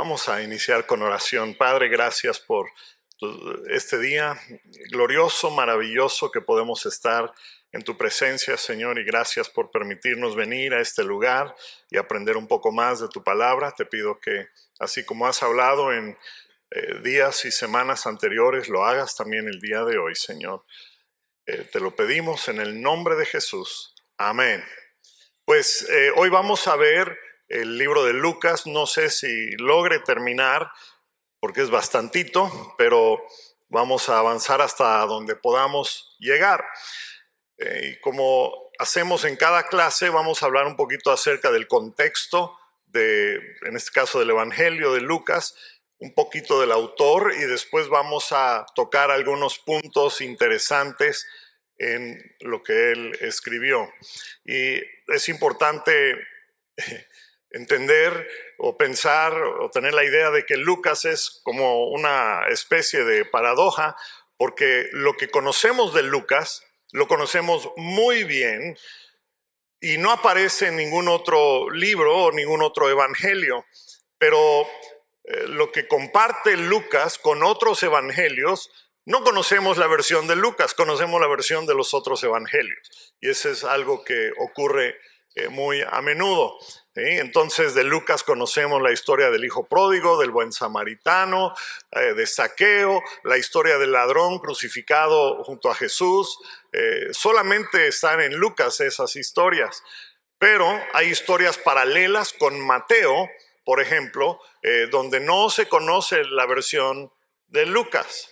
Vamos a iniciar con oración. Padre, gracias por este día glorioso, maravilloso que podemos estar en tu presencia, Señor, y gracias por permitirnos venir a este lugar y aprender un poco más de tu palabra. Te pido que, así como has hablado en días y semanas anteriores, lo hagas también el día de hoy, Señor. Te lo pedimos en el nombre de Jesús. Amén. Pues hoy vamos a ver el libro de Lucas. No sé si logre terminar porque es bastantito, pero vamos a avanzar hasta donde podamos llegar. Y como hacemos en cada clase, vamos a hablar un poquito acerca del contexto en este caso, del Evangelio de Lucas, un poquito del autor, y después vamos a tocar algunos puntos interesantes en lo que él escribió. Y es importante entender o pensar o tener la idea de que Lucas es como una especie de paradoja, porque lo que conocemos de Lucas lo conocemos muy bien y no aparece en ningún otro libro o ningún otro evangelio, pero lo que comparte Lucas con otros evangelios, no conocemos la versión de Lucas, conocemos la versión de los otros evangelios, y eso es algo que ocurre muy a menudo. ¿Sí? Entonces, de Lucas conocemos la historia del hijo pródigo, del buen samaritano, de Zaqueo, la historia del ladrón crucificado junto a Jesús. Solamente están en Lucas esas historias, pero hay historias paralelas con Mateo, por ejemplo, donde no se conoce la versión de Lucas.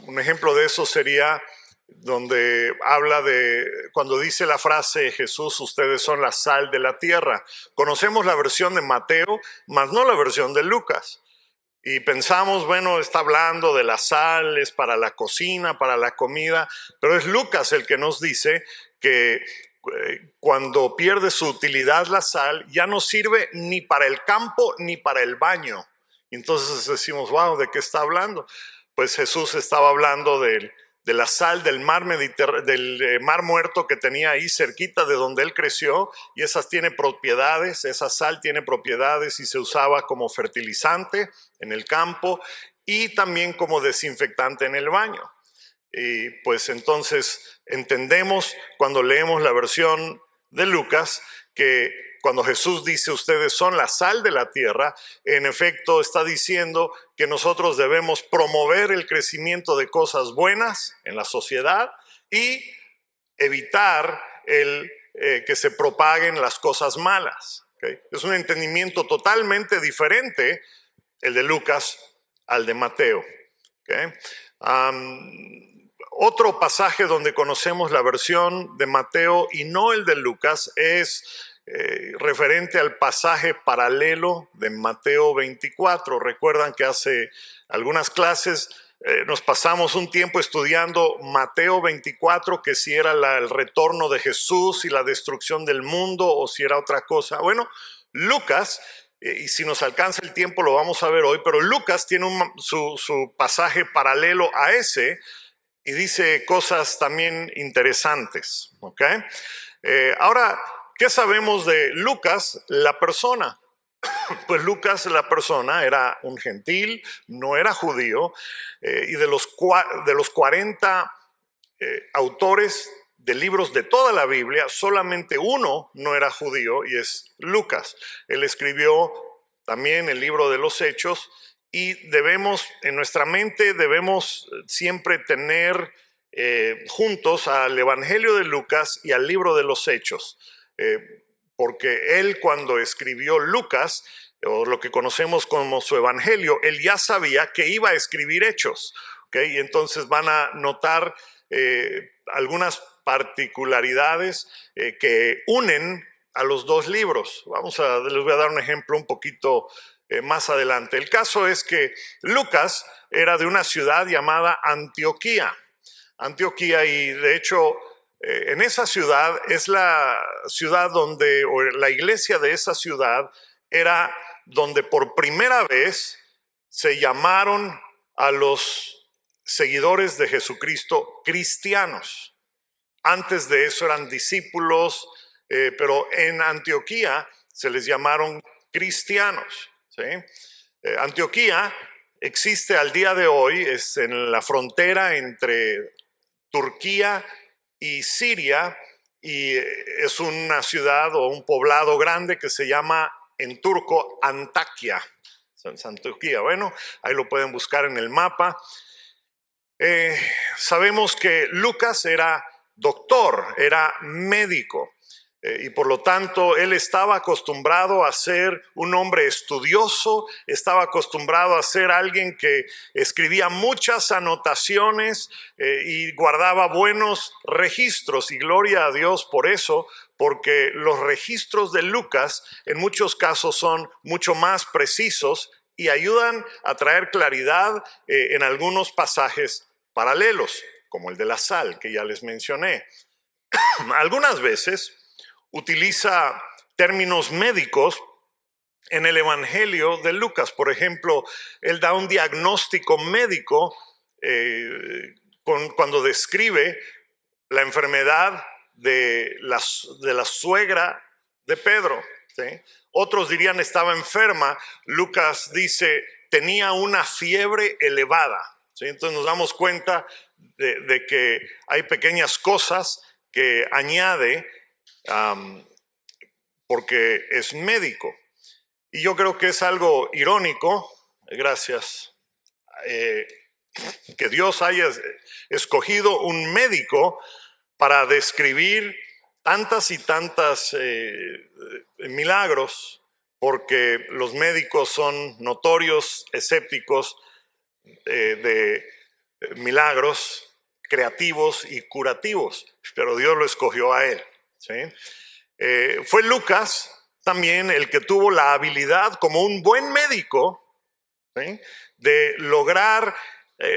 Un ejemplo de eso sería donde habla de, cuando dice la frase Jesús, ustedes son la sal de la tierra. Conocemos la versión de Mateo, mas no la versión de Lucas. Y pensamos, bueno, está hablando de la sal, es para la cocina, para la comida, pero es Lucas el que nos dice que cuando pierde su utilidad la sal, ya no sirve ni para el campo ni para el baño. Entonces decimos, wow, ¿de qué está hablando? Pues Jesús estaba hablando de la sal del mar del mar muerto que tenía ahí cerquita de donde él creció, y esa sal tiene propiedades y se usaba como fertilizante en el campo y también como desinfectante en el baño. Y pues entonces entendemos cuando leemos la versión de Lucas que cuando Jesús dice ustedes son la sal de la tierra, en efecto está diciendo que nosotros debemos promover el crecimiento de cosas buenas en la sociedad y evitar que se propaguen las cosas malas. ¿Okay? Es un entendimiento totalmente diferente el de Lucas al de Mateo. ¿Okay? Otro pasaje donde conocemos la versión de Mateo y no el de Lucas es referente al pasaje paralelo de Mateo 24. Recuerdan que hace algunas clases nos pasamos un tiempo estudiando Mateo 24, que si era el retorno de Jesús y la destrucción del mundo o si era otra cosa. Bueno, Lucas, y si nos alcanza el tiempo lo vamos a ver hoy, pero Lucas tiene su pasaje paralelo a ese y dice cosas también interesantes. ¿Okay? Ahora, ¿qué sabemos de Lucas, la persona? Pues Lucas, la persona, era un gentil, no era judío, y de los 40 autores de libros de toda la Biblia, solamente uno no era judío y es Lucas. Él escribió también el libro de los Hechos y en nuestra mente debemos siempre tener juntos al Evangelio de Lucas y al libro de los Hechos. Porque él, cuando escribió Lucas, o lo que conocemos como su evangelio, él ya sabía que iba a escribir Hechos. ¿Okay? Y entonces van a notar algunas particularidades que unen a los dos libros. Les voy a dar un ejemplo un poquito más adelante. El caso es que Lucas era de una ciudad llamada Antioquía. Y de hecho en esa ciudad es la ciudad o la iglesia de esa ciudad era donde por primera vez se llamaron a los seguidores de Jesucristo cristianos. Antes de eso eran discípulos, pero en Antioquía se les llamaron cristianos. ¿Sí? Antioquía existe al día de hoy, es en la frontera entre Turquía y Siria, y es una ciudad o un poblado grande que se llama en turco Antakya. Antioquía, bueno, ahí lo pueden buscar en el mapa. Sabemos que Lucas era doctor, era médico, y por lo tanto él estaba acostumbrado a ser un hombre estudioso, estaba acostumbrado a ser alguien que escribía muchas anotaciones y guardaba buenos registros, y gloria a Dios por eso, porque los registros de Lucas en muchos casos son mucho más precisos y ayudan a traer claridad en algunos pasajes paralelos, como el de la sal que ya les mencioné. Algunas veces utiliza términos médicos en el Evangelio de Lucas. Por ejemplo, él da un diagnóstico médico cuando describe la enfermedad de la suegra de Pedro, ¿sí? Otros dirían estaba enferma. Lucas dice tenía una fiebre elevada, ¿sí? Entonces nos damos cuenta de que hay pequeñas cosas que añade porque es médico. Y yo creo que es algo irónico, gracias, que Dios haya escogido un médico para describir tantas y tantas milagros, porque los médicos son notorios escépticos de milagros creativos y curativos, pero Dios lo escogió a él, ¿sí? Fue Lucas también el que tuvo la habilidad como un buen médico, ¿sí?, de lograr,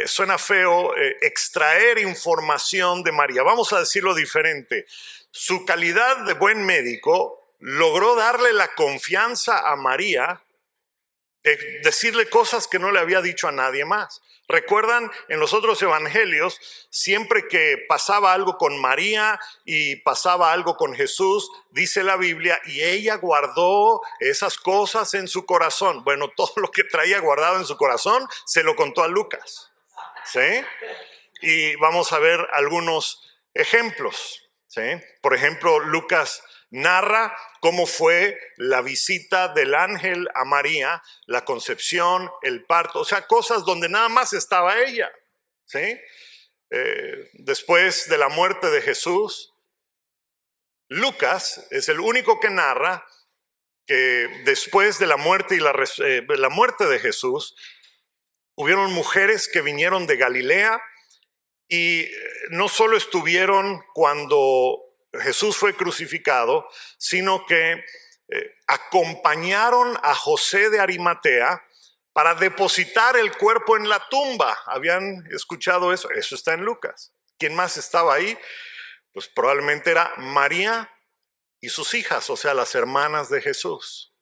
suena feo, extraer información de María. Vamos a decirlo diferente. Su calidad de buen médico logró darle la confianza a María de decirle cosas que no le había dicho a nadie más. ¿Recuerdan en los otros evangelios, siempre que pasaba algo con María y pasaba algo con Jesús, dice la Biblia, y ella guardó esas cosas en su corazón? Bueno, todo lo que traía guardado en su corazón se lo contó a Lucas, ¿sí? Y vamos a ver algunos ejemplos, ¿sí? Por ejemplo, Lucas narra cómo fue la visita del ángel a María, la concepción, el parto, o sea, cosas donde nada más estaba ella, ¿sí? Después de la muerte de Jesús, Lucas es el único que narra que después de la muerte y la muerte de Jesús, hubieron mujeres que vinieron de Galilea y no solo estuvieron cuando Jesús fue crucificado, sino que acompañaron a José de Arimatea para depositar el cuerpo en la tumba. ¿Habían escuchado eso? Eso está en Lucas. ¿Quién más estaba ahí? Pues probablemente era María y sus hijas, o sea, las hermanas de Jesús.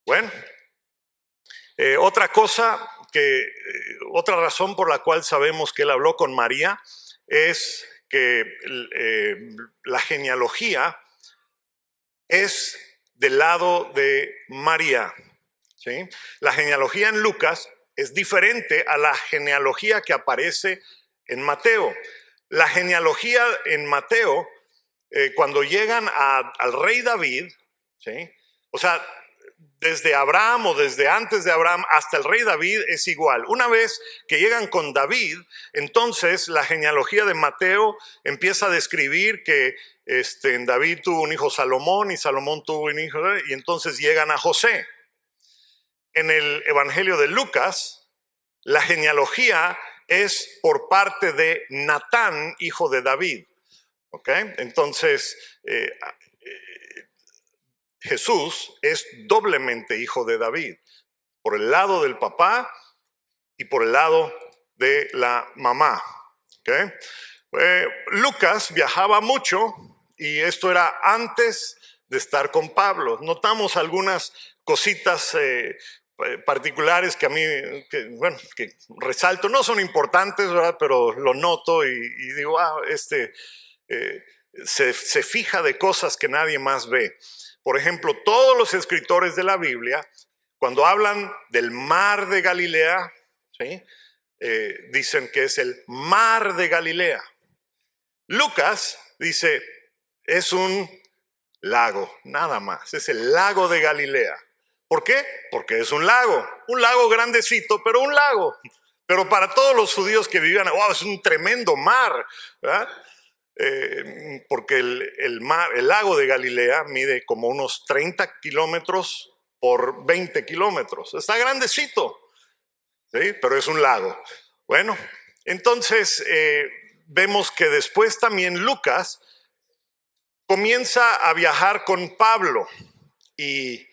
Bueno, otra cosa otra razón por la cual sabemos que él habló con María es que la genealogía es del lado de María, ¿sí? La genealogía en Lucas es diferente a la genealogía que aparece en Mateo. La genealogía en Mateo, cuando llegan al rey David, ¿sí?, o sea, desde Abraham o desde antes de Abraham hasta el rey David es igual. Una vez que llegan con David, entonces la genealogía de Mateo empieza a describir que David tuvo un hijo Salomón y Salomón tuvo un hijo, y entonces llegan a José. En el Evangelio de Lucas, la genealogía es por parte de Natán, hijo de David. ¿Okay? Entonces, Jesús es doblemente hijo de David, por el lado del papá y por el lado de la mamá. ¿Okay? Lucas viajaba mucho y esto era antes de estar con Pablo. Notamos algunas cositas particulares que a mí, que resalto, no son importantes, ¿verdad?, pero lo noto y digo, se fija de cosas que nadie más ve. Por ejemplo, todos los escritores de la Biblia Cuando hablan del mar de Galilea, ¿sí? Dicen que es el mar de Galilea. Lucas dice, es un lago, nada más, es el lago de Galilea. ¿Por qué? Porque es un lago grandecito, pero un lago. Pero para todos los judíos que vivían, wow, es un tremendo mar, ¿verdad? Porque el lago de Galilea mide como unos 30 kilómetros por 20 kilómetros. Está grandecito, ¿sí? Pero es un lago. Bueno, entonces vemos que después también Lucas comienza a viajar con Pablo y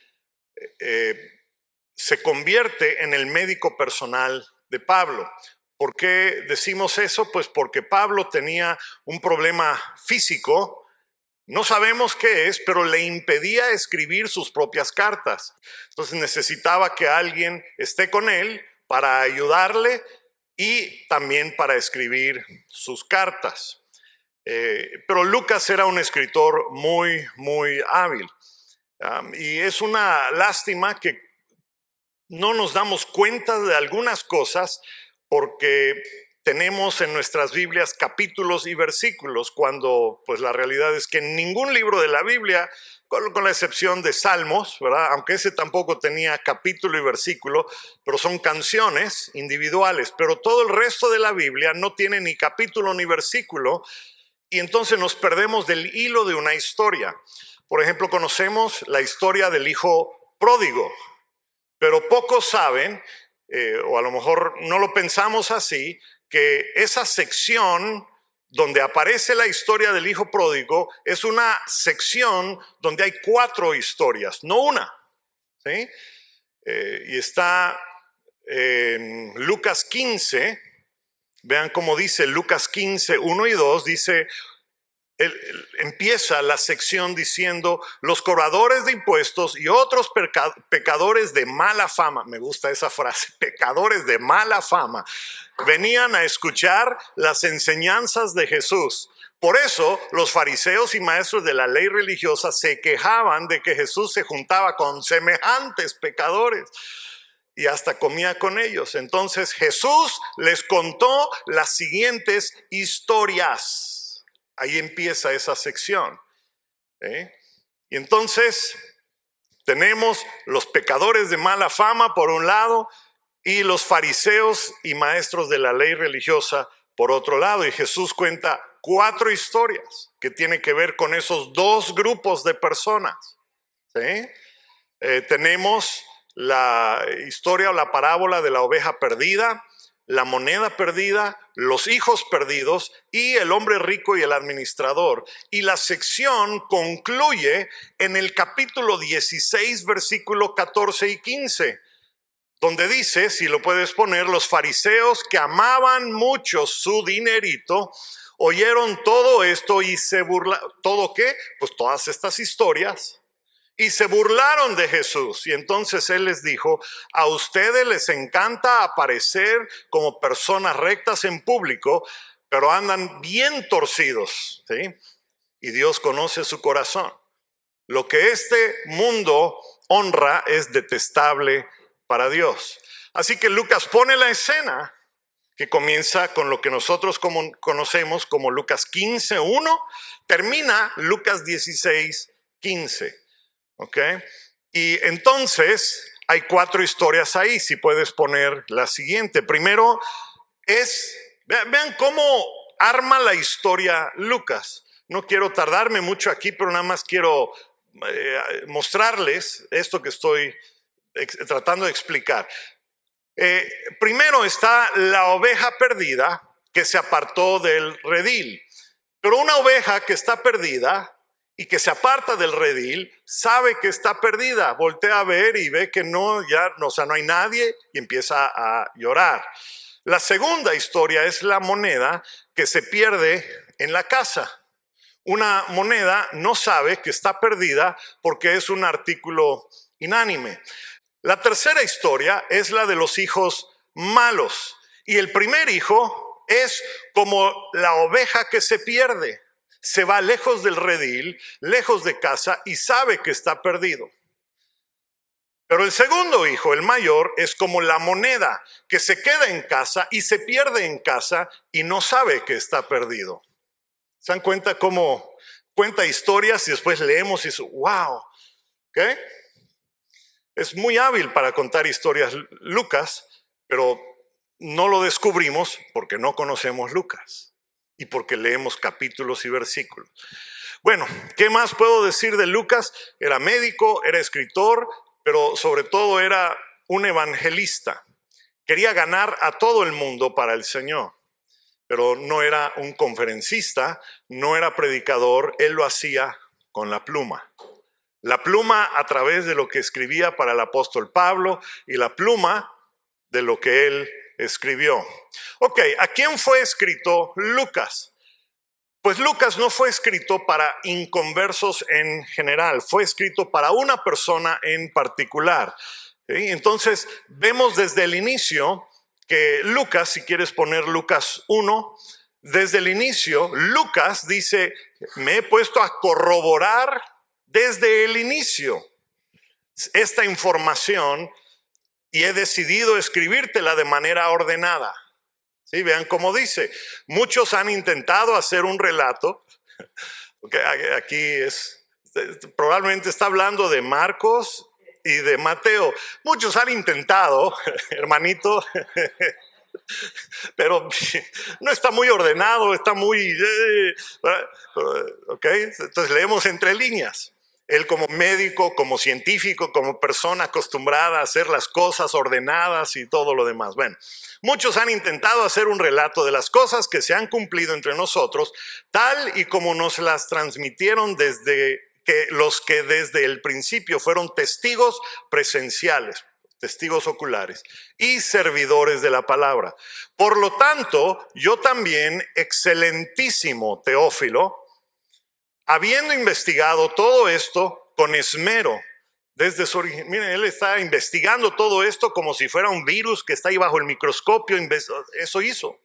se convierte en el médico personal de Pablo. ¿Por qué decimos eso? Pues porque Pablo tenía un problema físico, no sabemos qué es, pero le impedía escribir sus propias cartas. Entonces necesitaba que alguien esté con él para ayudarle y también para escribir sus cartas. Pero Lucas era un escritor muy, muy hábil. Y es una lástima que no nos damos cuenta de algunas cosas porque tenemos en nuestras Biblias capítulos y versículos, cuando pues la realidad es que en ningún libro de la Biblia, con la excepción de Salmos, ¿verdad? Aunque ese tampoco tenía capítulo y versículo, pero son canciones individuales, pero todo el resto de la Biblia no tiene ni capítulo ni versículo, y entonces nos perdemos del hilo de una historia. Por ejemplo, conocemos la historia del hijo pródigo, pero pocos saben, o a lo mejor no lo pensamos así, que esa sección donde aparece la historia del hijo pródigo es una sección donde hay 4 historias, no una, ¿sí? Y está en Lucas 15, vean cómo dice Lucas 15, 1 y 2, dice... Empieza la sección diciendo los cobradores de impuestos y otros pecadores de mala fama, me gusta esa frase, pecadores de mala fama, venían a escuchar las enseñanzas de Jesús. Por eso los fariseos y maestros de la ley religiosa se quejaban de que Jesús se juntaba con semejantes pecadores y hasta comía con ellos. Entonces Jesús les contó las siguientes historias. Ahí empieza esa sección. Y entonces tenemos los pecadores de mala fama por un lado y los fariseos y maestros de la ley religiosa por otro lado. Y Jesús cuenta 4 historias que tienen que ver con esos 2 grupos de personas. Tenemos la historia o la parábola de la oveja perdida, la moneda perdida, los hijos perdidos y el hombre rico y el administrador. Y la sección concluye en el capítulo 16, versículo 14 y 15, donde dice, si lo puedes poner, los fariseos que amaban mucho su dinerito, oyeron todo esto y se burlaron. ¿Todo qué? Pues todas estas historias. Y se burlaron de Jesús. Y entonces él les dijo, a ustedes les encanta aparecer como personas rectas en público, pero andan bien torcidos, ¿sí? Y Dios conoce su corazón. Lo que este mundo honra es detestable para Dios. Así que Lucas pone la escena que comienza con lo que nosotros conocemos como Lucas 15:1, termina Lucas 16:15. ¿Ok? Y entonces hay 4 historias ahí, si puedes poner la siguiente. Primero vean cómo arma la historia Lucas. No quiero tardarme mucho aquí, pero nada más quiero mostrarles esto que estoy tratando de explicar. Primero está la oveja perdida que se apartó del redil. Pero una oveja que está perdida y que se aparta del redil, sabe que está perdida, voltea a ver y ve que no hay nadie y empieza a llorar. La segunda historia es la moneda que se pierde en la casa. Una moneda no sabe que está perdida porque es un artículo inánime. La tercera historia es la de los hijos malos. Y el primer hijo es como la oveja que se pierde. Se va lejos del redil, lejos de casa y sabe que está perdido. Pero el segundo hijo, el mayor, es como la moneda que se queda en casa y se pierde en casa y no sabe que está perdido. ¿Se dan cuenta cómo cuenta historias y después leemos y dice, wow, ¿qué? Es muy hábil para contar historias Lucas, pero no lo descubrimos porque no conocemos Lucas y porque leemos capítulos y versículos. Bueno, ¿qué más puedo decir de Lucas? Era médico, era escritor, pero sobre todo era un evangelista. Quería ganar a todo el mundo para el Señor, pero no era un conferencista, no era predicador, él lo hacía con la pluma. La pluma a través de lo que escribía para el apóstol Pablo y la pluma de lo que él escribió. Ok, ¿a quién fue escrito Lucas? Pues Lucas no fue escrito para inconversos en general, fue escrito para una persona en particular. ¿Sí? Entonces, vemos desde el inicio que Lucas, si quieres poner Lucas 1, desde el inicio, Lucas dice, me he puesto a corroborar desde el inicio esta información y he decidido escribírtela de manera ordenada. ¿Sí? Vean cómo dice, muchos han intentado hacer un relato, porque aquí probablemente está hablando de Marcos y de Mateo. Muchos han intentado, hermanito, pero no está muy ordenado, está muy... ¿ok? Entonces leemos entre líneas. Él como médico, como científico, como persona acostumbrada a hacer las cosas ordenadas y todo lo demás. Bueno, muchos han intentado hacer un relato de las cosas que se han cumplido entre nosotros, tal y como nos las transmitieron los que desde el principio fueron testigos presenciales, testigos oculares y servidores de la palabra. Por lo tanto, yo también, excelentísimo Teófilo, habiendo investigado todo esto con esmero, desde su origen, miren, él está investigando todo esto como si fuera un virus que está ahí bajo el microscopio, eso hizo.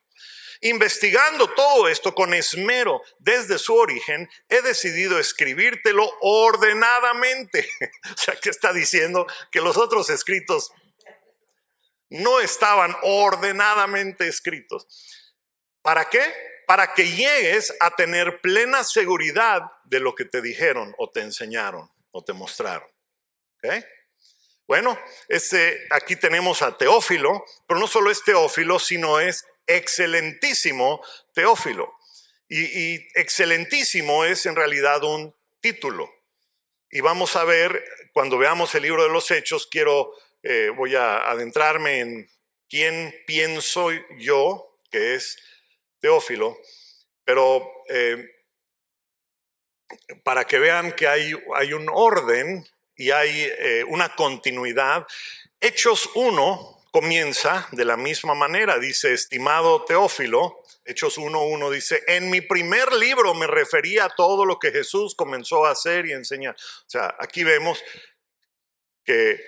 Investigando todo esto con esmero desde su origen, he decidido escribírtelo ordenadamente. O sea, que está diciendo que los otros escritos no estaban ordenadamente escritos. ¿Para qué? Para que llegues a tener plena seguridad de lo que te dijeron o te enseñaron o te mostraron. ¿Okay? Bueno, aquí tenemos a Teófilo, pero no solo es Teófilo, sino es excelentísimo Teófilo. Y excelentísimo es en realidad un título. Y vamos a ver, cuando veamos el libro de los Hechos, voy a adentrarme en quién pienso yo que es Teófilo, pero para que vean que hay un orden y hay una continuidad. Hechos 1 comienza de la misma manera, dice, estimado Teófilo, Hechos 1:1 dice, en mi primer libro me refería a todo lo que Jesús comenzó a hacer y enseñar. O sea, aquí vemos que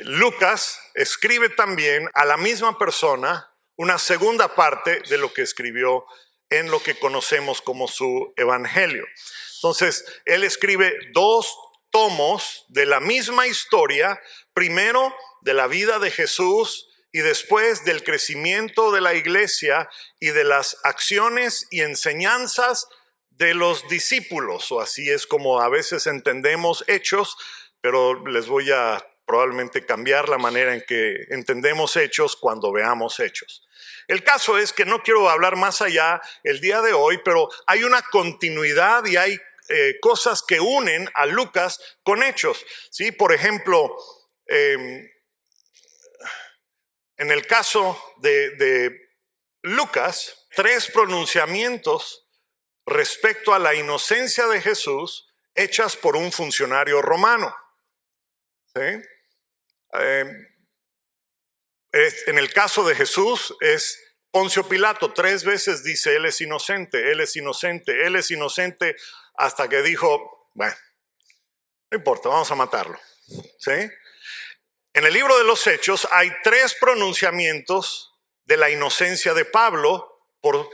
Lucas escribe también a la misma persona una segunda parte de lo que escribió en lo que conocemos como su evangelio. Entonces, él escribe 2 tomos de la misma historia, primero de la vida de Jesús y después del crecimiento de la iglesia y de las acciones y enseñanzas de los discípulos, o así es como a veces entendemos Hechos, pero les voy a probablemente cambiar la manera en que entendemos Hechos cuando veamos Hechos. El caso es que no quiero hablar más allá el día de hoy, pero hay una continuidad y hay cosas que unen a Lucas con Hechos. ¿Sí? Por ejemplo, en el caso de Lucas, 3 pronunciamientos respecto a la inocencia de Jesús hechas por un funcionario romano. ¿Sí? En el caso de Jesús es Poncio Pilato, 3 veces dice él es inocente, él es inocente, él es inocente, hasta que dijo, bueno, no importa, vamos a matarlo. ¿Sí? En el libro de los Hechos hay 3 pronunciamientos de la inocencia de Pablo por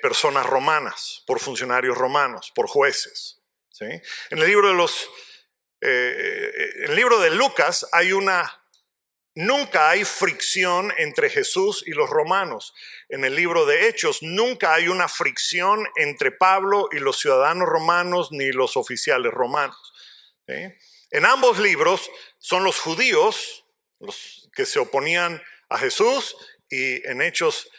personas romanas, por funcionarios romanos, por jueces. ¿sí? En el libro en el libro de Lucas nunca hay fricción entre Jesús y los romanos. En el libro de Hechos nunca hay una fricción entre Pablo y los ciudadanos romanos ni los oficiales romanos, ¿sí? En ambos libros son los judíos los que se oponían a Jesús, y en Hechos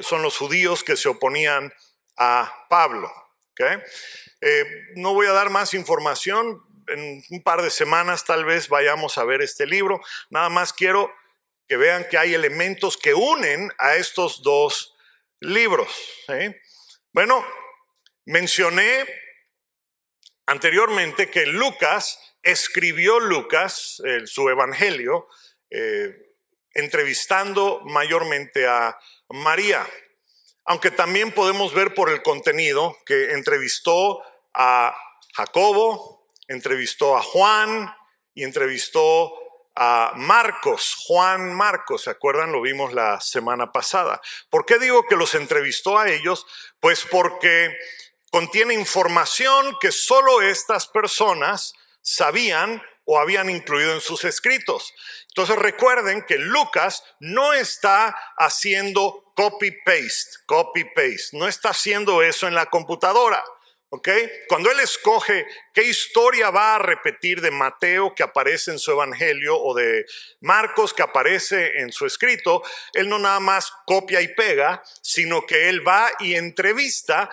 son los judíos que se oponían a Pablo, ¿okay? No voy a dar más información. En un par de semanas tal vez vayamos a ver este libro. Nada más quiero que vean que hay elementos que unen a estos dos libros, ¿sí? Bueno, mencioné anteriormente que Lucas escribió su evangelio, entrevistando mayormente a María, aunque también podemos ver por el contenido que entrevistó a Jacobo, entrevistó a Juan y entrevistó a Marcos, Juan Marcos, ¿se acuerdan? Lo vimos la semana pasada. ¿Por qué digo que los entrevistó a ellos? Pues porque contiene información que solo estas personas sabían o habían incluido en sus escritos. Entonces recuerden que Lucas no está haciendo copy-paste, no está haciendo eso en la computadora, ¿ok? Cuando él escoge qué historia va a repetir de Mateo que aparece en su evangelio o de Marcos que aparece en su escrito, él no nada más copia y pega, sino que él va y entrevista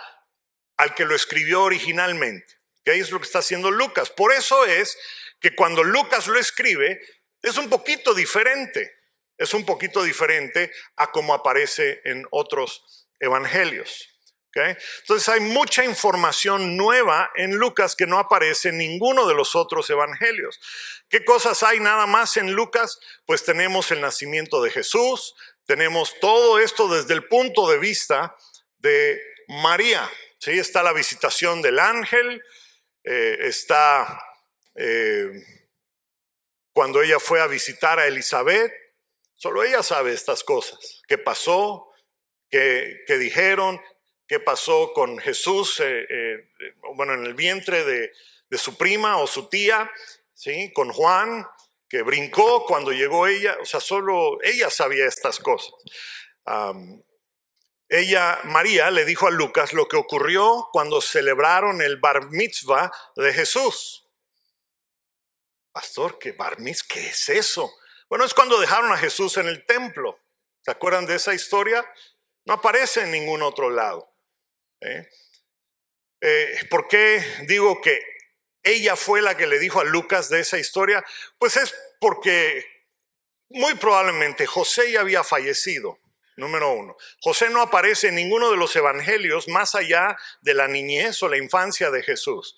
al que lo escribió originalmente. ¿Okay? Es lo que está haciendo Lucas. Por eso es que cuando Lucas lo escribe, es un poquito diferente. Es un poquito diferente a como aparece en otros evangelios. ¿Okay? Entonces hay mucha información nueva en Lucas que no aparece en ninguno de los otros evangelios. ¿Qué cosas hay nada más en Lucas? Pues tenemos el nacimiento de Jesús, tenemos todo esto desde el punto de vista de María. ¿Sí? Está la visitación del ángel, está cuando ella fue a visitar a Elizabeth. Solo ella sabe estas cosas. ¿Qué pasó? ¿Qué dijeron? ¿Qué pasó con Jesús? Bueno, en el vientre de su prima o su tía, ¿sí? Con Juan, que brincó cuando llegó ella. O sea, solo ella sabía estas cosas. María, le dijo a Lucas lo que ocurrió cuando celebraron el bar mitzvah de Jesús. Pastor, ¿qué bar mitzvah? ¿Qué es eso? Bueno, es cuando dejaron a Jesús en el templo. ¿Se acuerdan de esa historia? No aparece en ningún otro lado. ¿Por qué digo que ella fue la que le dijo a Lucas de esa historia? Pues es porque muy probablemente José ya había fallecido. Número uno, José no aparece en ninguno de los evangelios más allá de la niñez o la infancia de Jesús.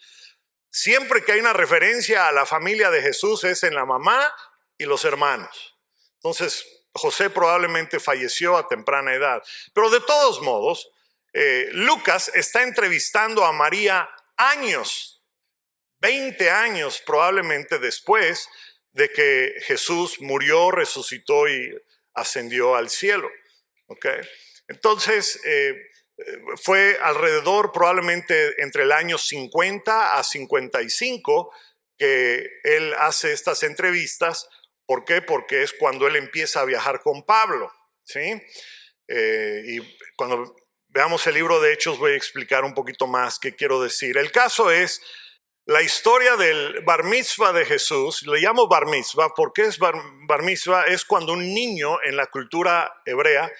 Siempre que hay una referencia a la familia de Jesús es en la mamá y los hermanos. Entonces, José probablemente falleció a temprana edad. Pero de todos modos, Lucas está entrevistando a María años, 20 años probablemente después de que Jesús murió, resucitó y ascendió al cielo. Okay. Entonces, fue alrededor probablemente entre el año 50 a 55 que él hace estas entrevistas. ¿Por qué? Porque es cuando él empieza a viajar con Pablo, ¿sí? Y cuando veamos el libro de Hechos voy a explicar un poquito más qué quiero decir. El caso es la historia del bar mitzvah de Jesús. Le llamo bar mitzvah porque bar mitzvah es cuando un niño en la cultura hebrea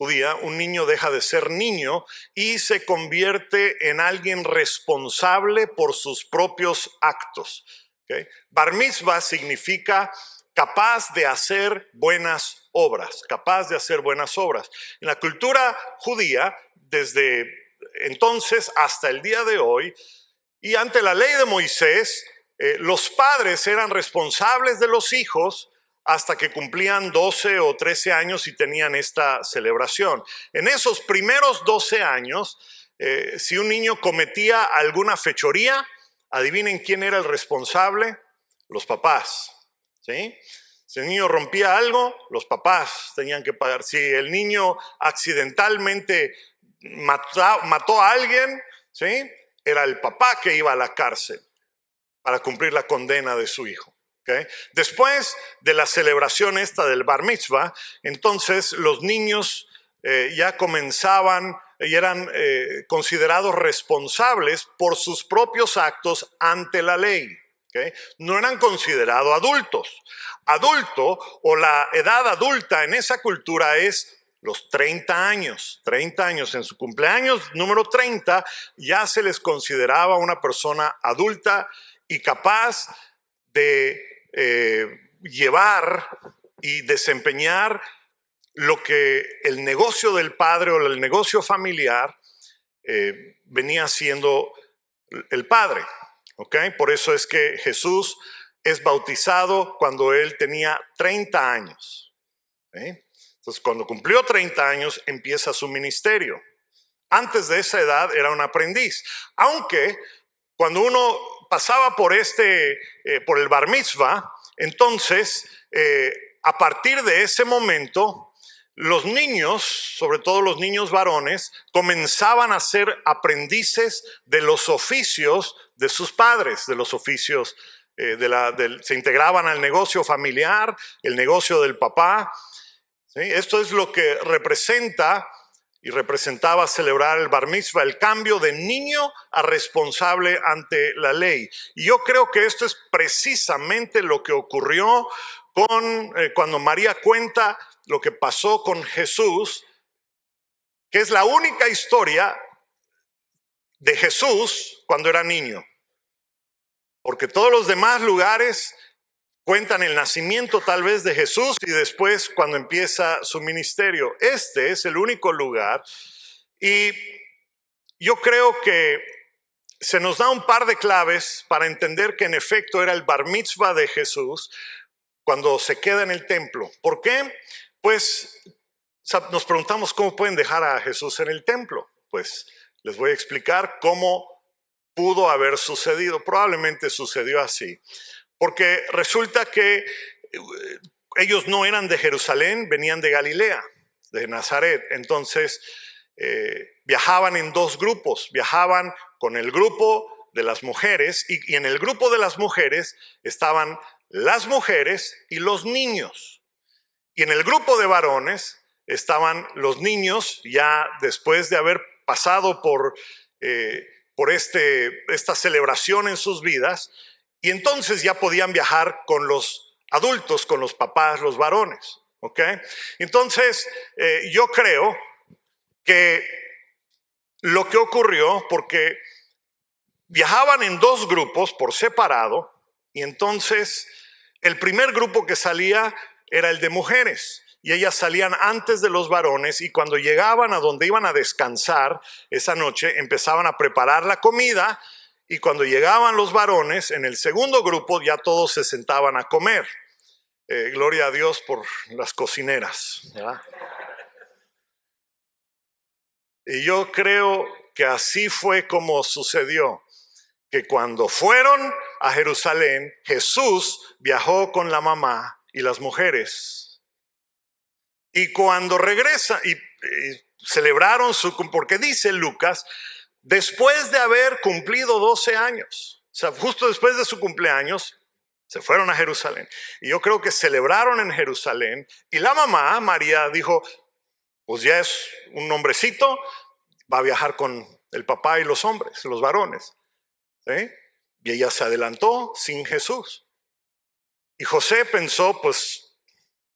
judía, un niño deja de ser niño y se convierte en alguien responsable por sus propios actos. ¿Okay? Bar mitzvah significa capaz de hacer buenas obras, capaz de hacer buenas obras. En la cultura judía, desde entonces hasta el día de hoy, y ante la ley de Moisés, los padres eran responsables de los hijos hasta que cumplían 12 o 13 años y tenían esta celebración. En esos primeros 12 años, si un niño cometía alguna fechoría, adivinen quién era el responsable, los papás, ¿sí? Si el niño rompía algo, los papás tenían que pagar. Si el niño accidentalmente mató a alguien, ¿sí? era el papá que iba a la cárcel para cumplir la condena de su hijo. ¿Okay? Después de la celebración esta del bar mitzvah, entonces los niños ya comenzaban y eran considerados responsables por sus propios actos ante la ley. ¿Okay? No eran considerados adultos. Adulto o la edad adulta en esa cultura es los 30 años. 30 años en su cumpleaños número 30 ya se les consideraba una persona adulta y capaz de llevar y desempeñar lo que el negocio del padre o el negocio familiar venía siendo el padre. ¿Okay? Por eso es que Jesús es bautizado cuando él tenía 30 años. ¿Okay? Entonces, cuando cumplió 30 años, empieza su ministerio. Antes de esa edad era un aprendiz. Aunque cuando uno pasaba por el bar mitzvah, entonces, a partir de ese momento, los niños, sobre todo los niños varones, comenzaban a ser aprendices de los oficios de sus padres, de los oficios, se integraban al negocio familiar, el negocio del papá. ¿Sí? Esto es lo que representa y representaba celebrar el bar mitzvah, el cambio de niño a responsable ante la ley. Y yo creo que esto es precisamente lo que ocurrió cuando María cuenta lo que pasó con Jesús, que es la única historia de Jesús cuando era niño. Porque todos los demás lugares cuentan el nacimiento tal vez de Jesús y después cuando empieza su ministerio. Este es el único lugar y yo creo que se nos da un par de claves para entender que en efecto era el bar mitzvah de Jesús cuando se queda en el templo. ¿Por qué? Pues nos preguntamos cómo pueden dejar a Jesús en el templo. Pues les voy a explicar cómo pudo haber sucedido. Probablemente sucedió así. Porque resulta que ellos no eran de Jerusalén, venían de Galilea, de Nazaret. Entonces viajaban en dos grupos. Viajaban con el grupo de las mujeres y en el grupo de las mujeres estaban las mujeres y los niños. Y en el grupo de varones estaban los niños ya después de haber pasado por esta celebración en sus vidas. Y entonces ya podían viajar con los adultos, con los papás, los varones. ¿Okay? Entonces, yo creo que lo que ocurrió, porque viajaban en dos grupos por separado, y entonces el primer grupo que salía era el de mujeres, y ellas salían antes de los varones, y cuando llegaban a donde iban a descansar esa noche, empezaban a preparar la comida. Y cuando llegaban los varones, en el segundo grupo ya todos se sentaban a comer. Gloria a Dios por las cocineras, ¿verdad? Y yo creo que así fue como sucedió, que cuando fueron a Jerusalén, Jesús viajó con la mamá y las mujeres. Y cuando regresa, y celebraron porque dice Lucas, después de haber cumplido 12 años, o sea, justo después de su cumpleaños, se fueron a Jerusalén. Y yo creo que celebraron en Jerusalén. Y la mamá, María, dijo, pues ya es un hombrecito, va a viajar con el papá y los hombres, los varones. ¿Sí? Y ella se adelantó sin Jesús. Y José pensó, pues,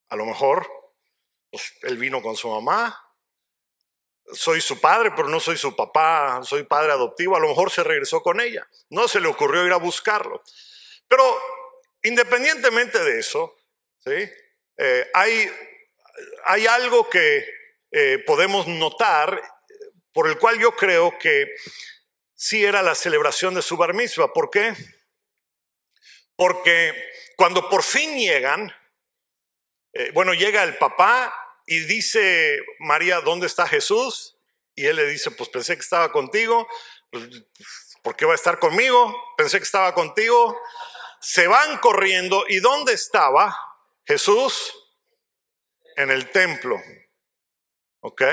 a lo mejor, pues, él vino con su mamá. Soy su padre, pero no soy su papá, soy padre adoptivo. A lo mejor se regresó con ella. No se le ocurrió ir a buscarlo. Pero independientemente de eso, ¿sí? Hay algo que podemos notar, por el cual yo creo que sí era la celebración de su bar mitzvah. ¿Por qué? Porque cuando por fin llegan, llega el papá y dice María, ¿dónde está Jesús? Y él le dice, pues pensé que estaba contigo. ¿Por qué va a estar conmigo? Pensé que estaba contigo. Se van corriendo. ¿Y dónde estaba Jesús? En el templo. ¿Ok?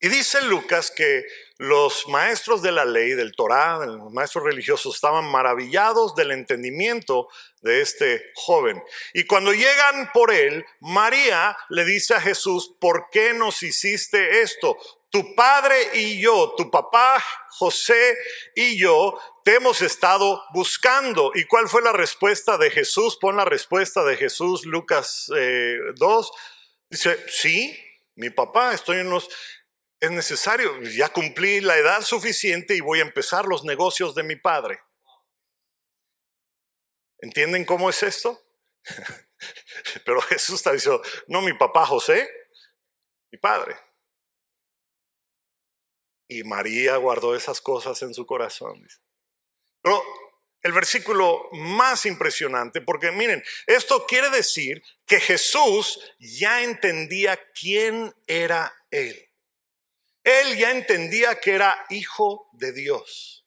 Y dice Lucas que los maestros de la ley, del Torá, los maestros religiosos, estaban maravillados del entendimiento de este joven. Y cuando llegan por él, María le dice a Jesús: ¿por qué nos hiciste esto? Tu padre y yo, tu papá José y yo, te hemos estado buscando. ¿Y cuál fue la respuesta de Jesús? Pon la respuesta de Jesús, Lucas 2. Dice: sí, mi papá, estoy en los... Es necesario, ya cumplí la edad suficiente y voy a empezar los negocios de mi padre. ¿Entienden cómo es esto? Pero Jesús está diciendo: no mi papá José, mi padre. Y María guardó esas cosas en su corazón. Pero el versículo más impresionante, porque miren, esto quiere decir que Jesús ya entendía quién era él. Él ya entendía que era hijo de Dios.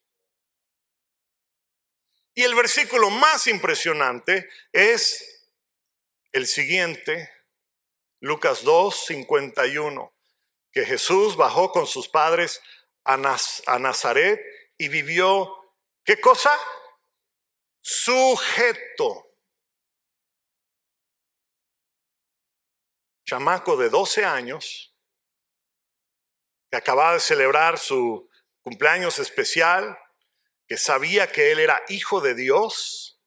Y el versículo más impresionante es el siguiente, Lucas 2:51, que Jesús bajó con sus padres a Nazaret y vivió, ¿qué cosa? Sujeto. Chamaco de 12 años que acababa de celebrar su cumpleaños especial, que sabía que él era hijo de Dios,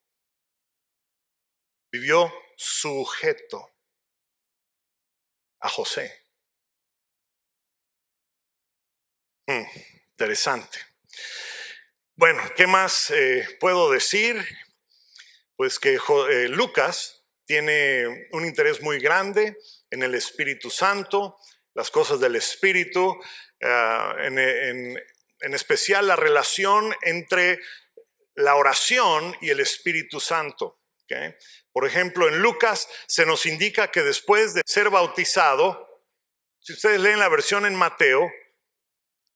vivió sujeto a José. Interesante. Bueno, ¿qué más puedo decir? Pues que Lucas tiene un interés muy grande en el Espíritu Santo, las cosas del Espíritu, en especial la relación entre la oración y el Espíritu Santo. ¿Okay? Por ejemplo, en Lucas se nos indica que después de ser bautizado, si ustedes leen la versión en Mateo,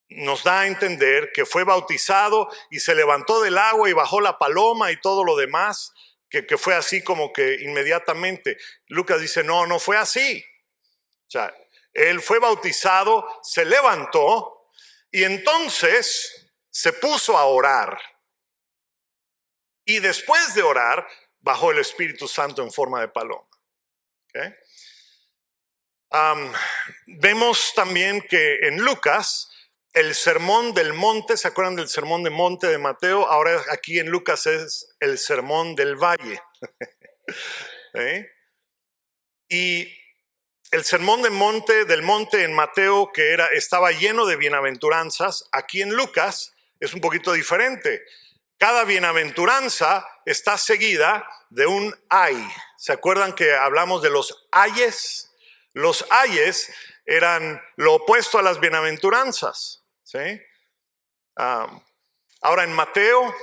nos da a entender que fue bautizado y se levantó del agua y bajó la paloma y todo lo demás, que fue así como que inmediatamente. Lucas dice: no fue así. O sea, él fue bautizado, se levantó y entonces se puso a orar. Y después de orar, bajó el Espíritu Santo en forma de paloma. ¿Okay? Vemos también que en Lucas, el sermón del monte, ¿se acuerdan del sermón del monte de Mateo? Ahora aquí en Lucas es el sermón del valle. ¿Eh? Y el sermón del monte en Mateo, que estaba lleno de bienaventuranzas, aquí en Lucas es un poquito diferente. Cada bienaventuranza está seguida de un ay. ¿Se acuerdan que hablamos de los ayes? Los ayes eran lo opuesto a las bienaventuranzas. ¿Sí? Ahora en Mateo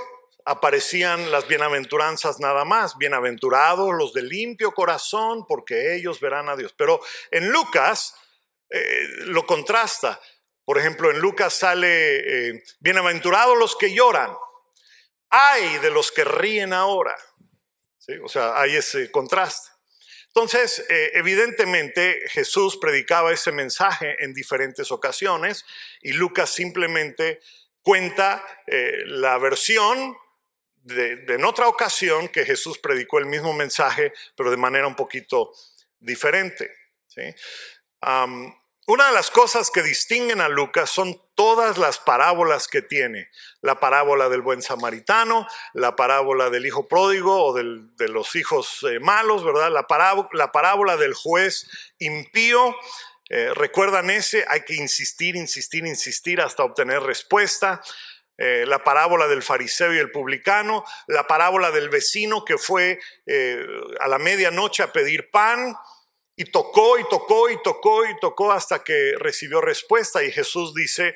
aparecían las bienaventuranzas nada más. Bienaventurados los de limpio corazón, porque ellos verán a Dios. Pero en Lucas lo contrasta. Por ejemplo, en Lucas sale bienaventurados los que lloran. Ay de los que ríen ahora. ¿Sí? O sea, hay ese contraste. Entonces, evidentemente Jesús predicaba ese mensaje en diferentes ocasiones y Lucas simplemente cuenta la versión en otra ocasión que Jesús predicó el mismo mensaje, pero de manera un poquito diferente. ¿Sí? Una de las cosas que distinguen a Lucas son todas las parábolas que tiene. La parábola del buen samaritano, la parábola del hijo pródigo o de los hijos malos, ¿verdad? La parábola del juez impío. ¿Recuerdan ese? Hay que insistir hasta obtener respuesta. La parábola del fariseo y el publicano, la parábola del vecino que fue a la medianoche a pedir pan. Y tocó hasta que recibió respuesta. Y Jesús dice: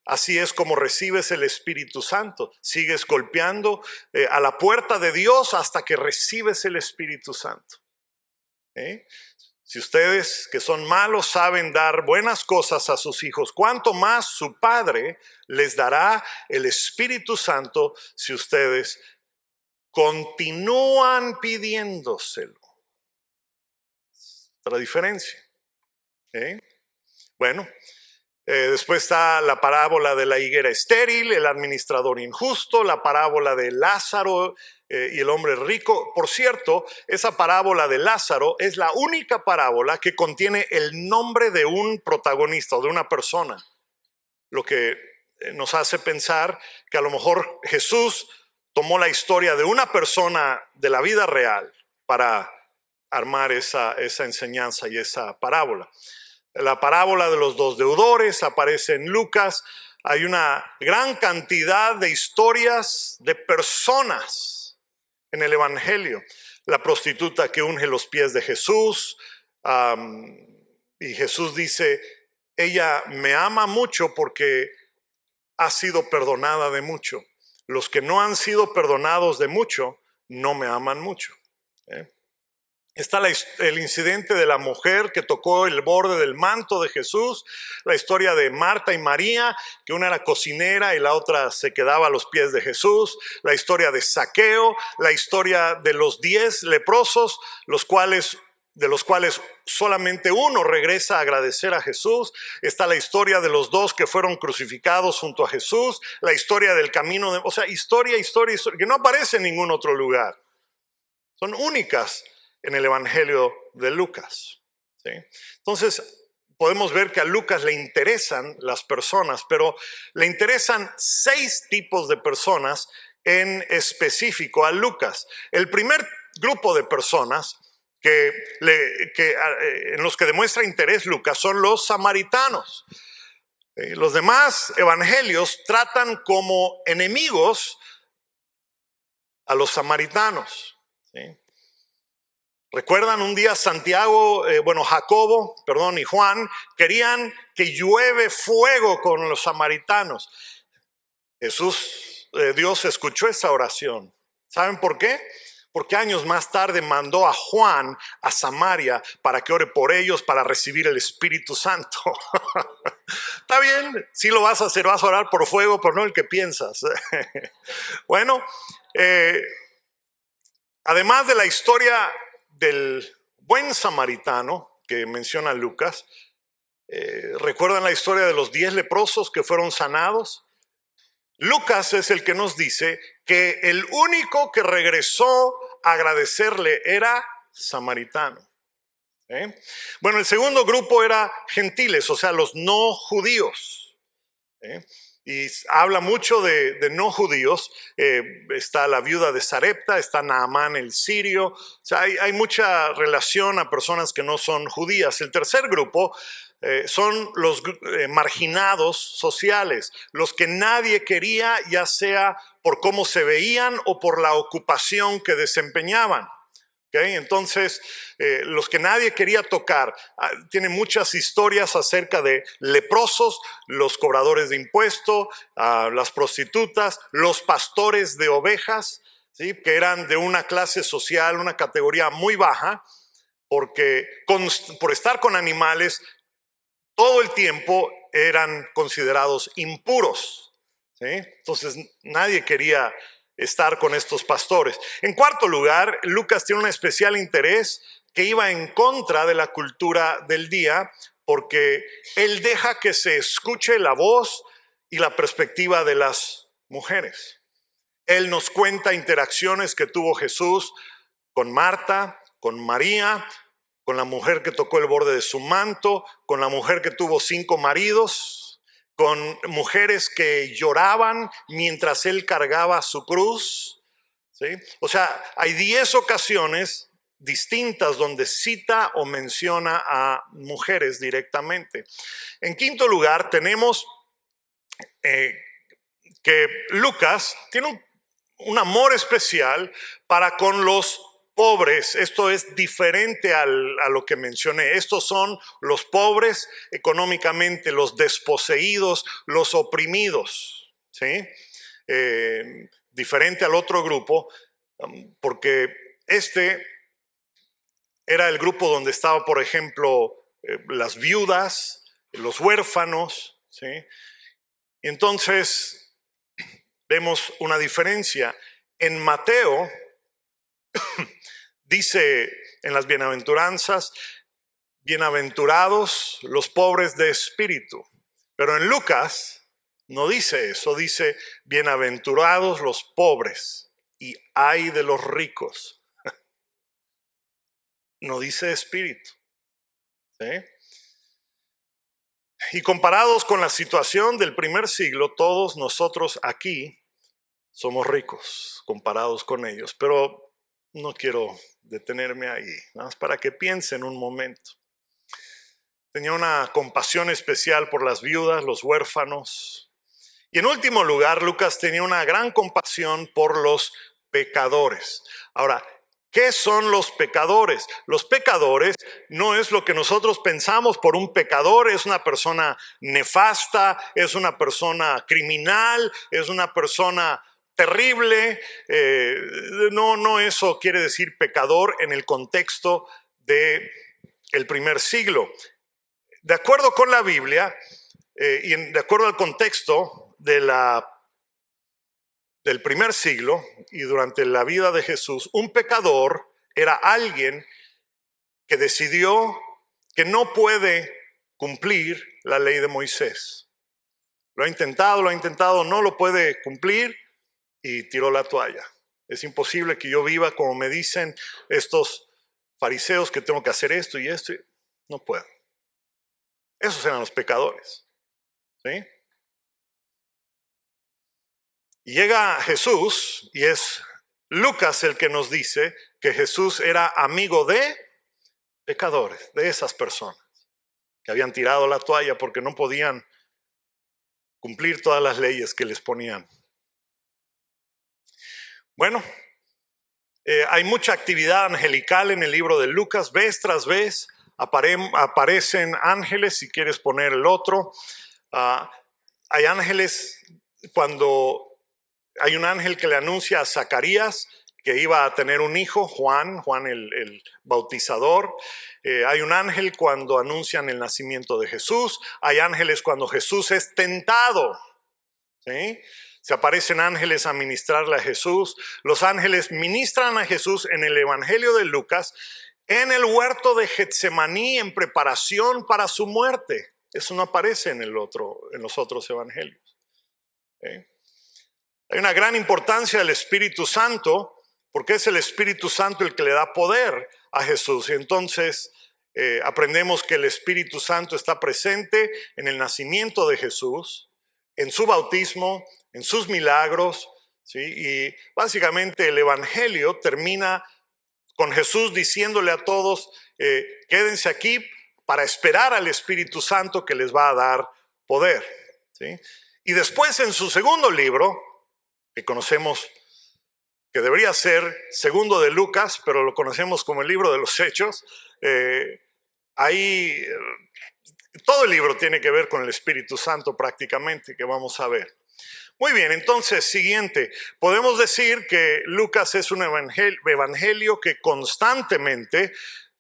así es como recibes el Espíritu Santo. Sigues golpeando a la puerta de Dios hasta que recibes el Espíritu Santo. Si ustedes que son malos saben dar buenas cosas a sus hijos, ¿cuánto más su Padre les dará el Espíritu Santo si ustedes continúan pidiéndoselo? La diferencia. Bueno, Después está la parábola de la higuera estéril, el administrador injusto, la parábola de Lázaro y el hombre rico. Por cierto, esa parábola de Lázaro es la única parábola que contiene el nombre de un protagonista o de una persona, lo que nos hace pensar que a lo mejor Jesús tomó la historia de una persona de la vida real para armar esa enseñanza y esa parábola. La parábola de los dos deudores aparece en Lucas. Hay una gran cantidad de historias de personas en el Evangelio. La prostituta que unge los pies de Jesús, y Jesús dice, ella me ama mucho porque ha sido perdonada de mucho. Los que no han sido perdonados de mucho, no me aman mucho. Está el incidente de la mujer que tocó el borde del manto de Jesús, la historia de Marta y María, que una era cocinera y la otra se quedaba a los pies de Jesús, la historia de Zaqueo, la historia de los 10 leprosos, de los cuales solamente uno regresa a agradecer a Jesús. Está la historia de los 2 que fueron crucificados junto a Jesús, la historia del camino, o sea, historia, que no aparece en ningún otro lugar. Son únicas en el Evangelio de Lucas, ¿sí? Entonces, podemos ver que a Lucas le interesan las personas, pero le interesan 6 tipos de personas en específico a Lucas. El primer grupo de personas en los que demuestra interés Lucas son los samaritanos. Los demás evangelios tratan como enemigos a los samaritanos, ¿sí? ¿Recuerdan un día Jacobo y Juan querían que llueve fuego con los samaritanos? Dios escuchó esa oración. ¿Saben por qué? Porque años más tarde mandó a Juan a Samaria para que ore por ellos para recibir el Espíritu Santo. Está bien, sí lo vas a hacer, vas a orar por fuego, pero no el que piensas. Bueno, además de la historia del buen samaritano que menciona Lucas, ¿recuerdan la historia de los 10 leprosos que fueron sanados? Lucas es el que nos dice que el único que regresó a agradecerle era samaritano. Bueno, el segundo grupo era gentiles, o sea, los no judíos. Y habla mucho de no judíos. Está la viuda de Sarepta, está Naamán el sirio. O sea, hay mucha relación a personas que no son judías. El tercer grupo son los marginados sociales, los que nadie quería, ya sea por cómo se veían o por la ocupación que desempeñaban. Entonces, los que nadie quería tocar, tienen muchas historias acerca de leprosos, los cobradores de impuestos, las prostitutas, los pastores de ovejas, ¿sí? Que eran de una clase social, una categoría muy baja, porque por estar con animales todo el tiempo eran considerados impuros, ¿sí? Entonces nadie quería estar con estos pastores. En cuarto lugar, Lucas tiene un especial interés que iba en contra de la cultura del día, porque él deja que se escuche la voz y la perspectiva de las mujeres. Él nos cuenta interacciones que tuvo Jesús con Marta, con María, con la mujer que tocó el borde de su manto, con la mujer que tuvo 5 maridos, con mujeres que lloraban mientras él cargaba su cruz, ¿sí? O sea, hay 10 ocasiones distintas donde cita o menciona a mujeres directamente. En quinto lugar, tenemos que Lucas tiene un amor especial para con los pobres. Esto es diferente a lo que mencioné. Estos son los pobres económicamente, los desposeídos, los oprimidos, ¿sí? Diferente al otro grupo, porque este era el grupo donde estaba, por ejemplo, las viudas, los huérfanos, ¿sí? Entonces vemos una diferencia. En Mateo dice en las bienaventuranzas, bienaventurados los pobres de espíritu. Pero en Lucas no dice eso, dice bienaventurados los pobres y ay de los ricos. No dice espíritu. ¿Sí? Y comparados con la situación del primer siglo, todos nosotros aquí somos ricos comparados con ellos. Pero no quiero detenerme ahí, nada más para que piensen un momento. Tenía una compasión especial por las viudas, los huérfanos. Y en último lugar, Lucas tenía una gran compasión por los pecadores. Ahora, ¿qué son los pecadores? Los pecadores no es lo que nosotros pensamos por un pecador, es una persona nefasta, es una persona criminal, es una persona terrible. No, eso quiere decir pecador en el contexto del primer siglo. De acuerdo con la Biblia y de acuerdo al contexto del primer siglo y durante la vida de Jesús, un pecador era alguien que decidió que no puede cumplir la ley de Moisés. Lo ha intentado, no lo puede cumplir y tiró la toalla. Es imposible que yo viva como me dicen estos fariseos que tengo que hacer esto y esto. No puedo. Esos eran los pecadores. ¿Sí? Y llega Jesús y es Lucas el que nos dice que Jesús era amigo de pecadores, de esas personas que habían tirado la toalla porque no podían cumplir todas las leyes que les ponían. Bueno, hay mucha actividad angelical en el libro de Lucas. Vez tras vez aparecen ángeles, si quieres poner el otro. Hay ángeles cuando hay un ángel que le anuncia a Zacarías que iba a tener un hijo, Juan el bautizador. Hay un ángel cuando anuncian el nacimiento de Jesús. Hay ángeles cuando Jesús es tentado. ¿Sí? Se aparecen ángeles a ministrarle a Jesús. Los ángeles ministran a Jesús en el Evangelio de Lucas en el huerto de Getsemaní en preparación para su muerte. Eso no aparece en los otros evangelios. ¿Sí? Hay una gran importancia del Espíritu Santo porque es el Espíritu Santo el que le da poder a Jesús. Y entonces aprendemos que el Espíritu Santo está presente en el nacimiento de Jesús, en su bautismo, en sus milagros. ¿Sí? Y básicamente el Evangelio termina con Jesús diciéndole a todos, quédense aquí para esperar al Espíritu Santo que les va a dar poder. ¿Sí? Y después en su segundo libro, que conocemos que debería ser segundo de Lucas, pero lo conocemos como el libro de los Hechos, ahí todo el libro tiene que ver con el Espíritu Santo prácticamente, que vamos a ver. Muy bien, entonces, siguiente. Podemos decir que Lucas es un evangelio que constantemente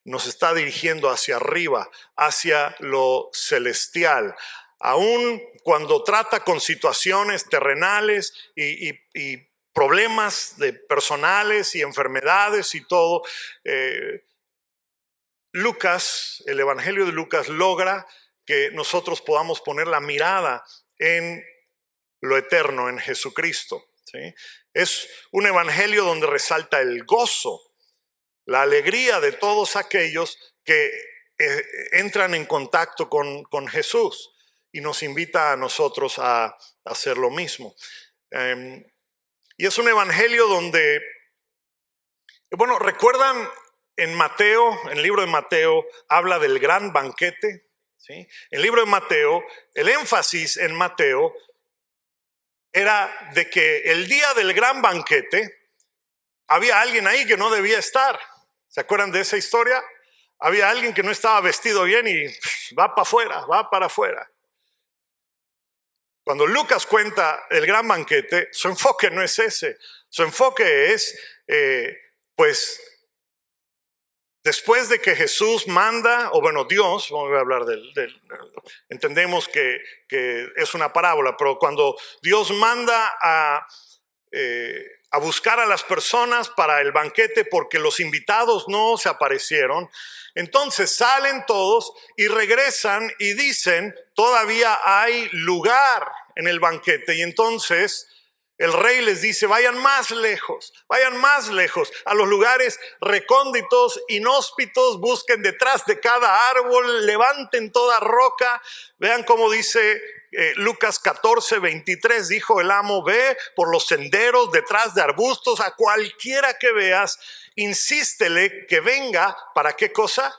nos está dirigiendo hacia arriba, hacia lo celestial. Aún cuando trata con situaciones terrenales y problemas personales y enfermedades y todo, Lucas, el Evangelio de Lucas logra que nosotros podamos poner la mirada en lo eterno, en Jesucristo. ¿Sí? Es un evangelio donde resalta el gozo, la alegría de todos aquellos que entran en contacto con Jesús y nos invita a nosotros a hacer lo mismo. Y es un evangelio donde, bueno, ¿recuerdan en Mateo, en el libro de Mateo, habla del gran banquete? ¿Sí? El libro de Mateo, el énfasis en Mateo era de que el día del gran banquete había alguien ahí que no debía estar. ¿Se acuerdan de esa historia? Había alguien que no estaba vestido bien y va para afuera. Cuando Lucas cuenta el gran banquete, su enfoque no es ese. Su enfoque es, pues, después de que Jesús manda, o bueno, Dios, vamos a hablar entendemos que es una parábola, pero cuando Dios manda a buscar a las personas para el banquete porque los invitados no se aparecieron. Entonces salen todos y regresan y dicen, todavía hay lugar en el banquete. Y entonces el rey les dice, vayan más lejos, a los lugares recónditos, inhóspitos, busquen detrás de cada árbol, levanten toda roca. Vean cómo dice Lucas 14:23, dijo el amo, ve por los senderos, detrás de arbustos, a cualquiera que veas, insístele que venga, ¿para qué cosa?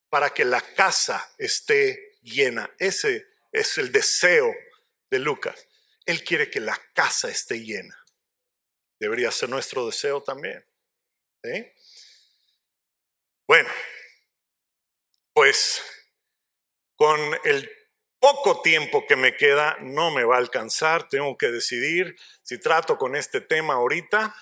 Para que la casa esté llena. Ese es el deseo de Lucas. Él quiere que la casa esté llena. Debería ser nuestro deseo también. ¿Sí? Bueno, pues con el poco tiempo que me queda no me va a alcanzar. Tengo que decidir si trato con este tema ahorita